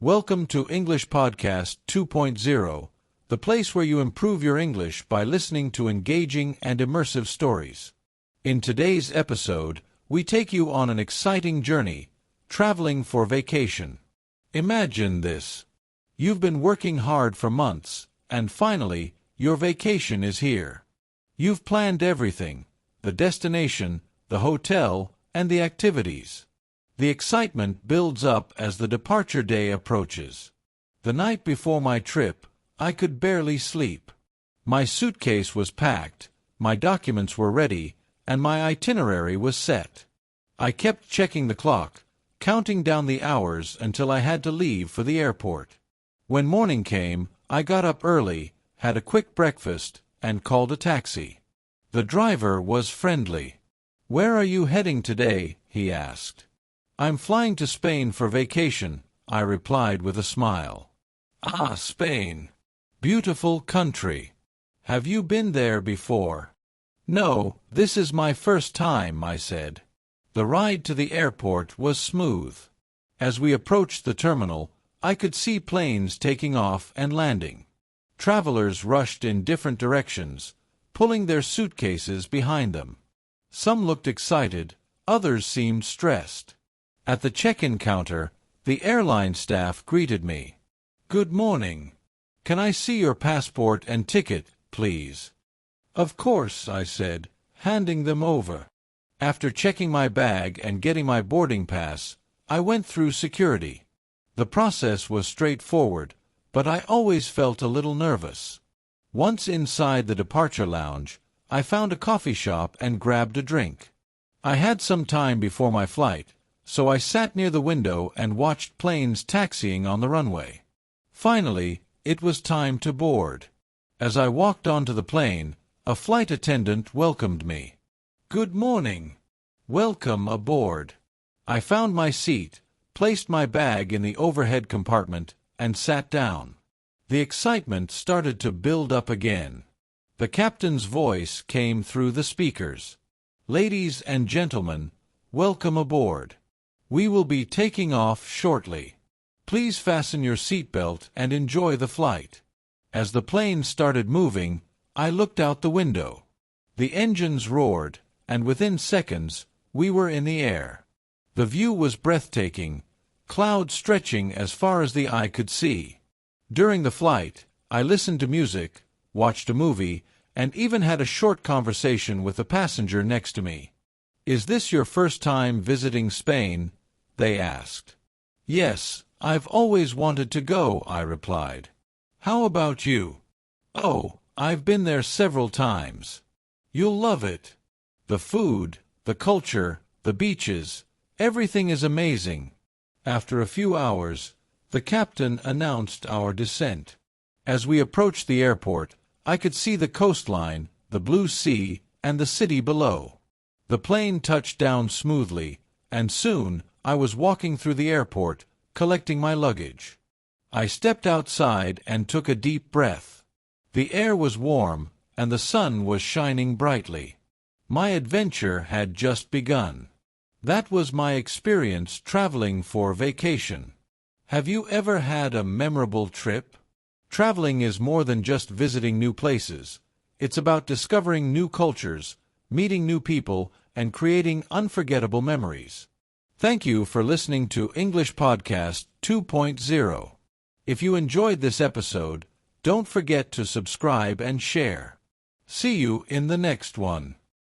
Welcome to English Podcast 2.0, the place where you improve your English by listening to engaging and immersive stories. In today's episode, we take you on an exciting journey, traveling for vacation. Imagine this. You've been working hard for months, and finally, your vacation is here. You've planned everything, the destination, the hotel, and the activities. The excitement builds up as the departure day approaches. The night before my trip, I could barely sleep. My suitcase was packed, my documents were ready, and my itinerary was set. I kept checking the clock, counting down the hours until I had to leave for the airport. When morning came, I got up early, had a quick breakfast, and called a taxi. The driver was friendly. "Where are you heading today?" he asked. "I'm flying to Spain for vacation," I replied with a smile. "Ah, Spain. Beautiful country. Have you been there before?" "No, this is my first time," I said. The ride to the airport was smooth. As we approached the terminal, I could see planes taking off and landing. Travelers rushed in different directions, pulling their suitcases behind them. Some looked excited, others seemed stressed. At the check-in counter, the airline staff greeted me. "Good morning. Can I see your passport and ticket, please?" "Of course," I said, handing them over. After checking my bag and getting my boarding pass, I went through security. The process was straightforward, but I always felt a little nervous. Once inside the departure lounge, I found a coffee shop and grabbed a drink. I had some time before my flight, so I sat near the window and watched planes taxiing on the runway. Finally, it was time to board. As I walked onto the plane, a flight attendant welcomed me. "Good morning. Welcome aboard." I found my seat, placed my bag in the overhead compartment, and sat down. The excitement started to build up again. The captain's voice came through the speakers. "Ladies and gentlemen, welcome aboard. We will be taking off shortly. Please fasten your seatbelt and enjoy the flight." As the plane started moving, I looked out the window. The engines roared, and within seconds, we were in the air. The view was breathtaking, clouds stretching as far as the eye could see. During the flight, I listened to music, watched a movie, and even had a short conversation with the passenger next to me. "Is this your first time visiting Spain?" they asked. "Yes, I've always wanted to go," I replied. "How about you?" "Oh, I've been there several times. You'll love it. The food, the culture, the beaches, everything is amazing." After a few hours, the captain announced our descent. As we approached the airport, I could see the coastline, the blue sea, and the city below. The plane touched down smoothly, and soon I was walking through the airport, collecting my luggage. I stepped outside and took a deep breath. The air was warm, and the sun was shining brightly. My adventure had just begun. That was my experience traveling for vacation. Have you ever had a memorable trip? Traveling is more than just visiting new places. It's about discovering new cultures, meeting new people, and creating unforgettable memories. Thank you for listening to English Podcast 2.0. If you enjoyed this episode, don't forget to subscribe and share. See you in the next one.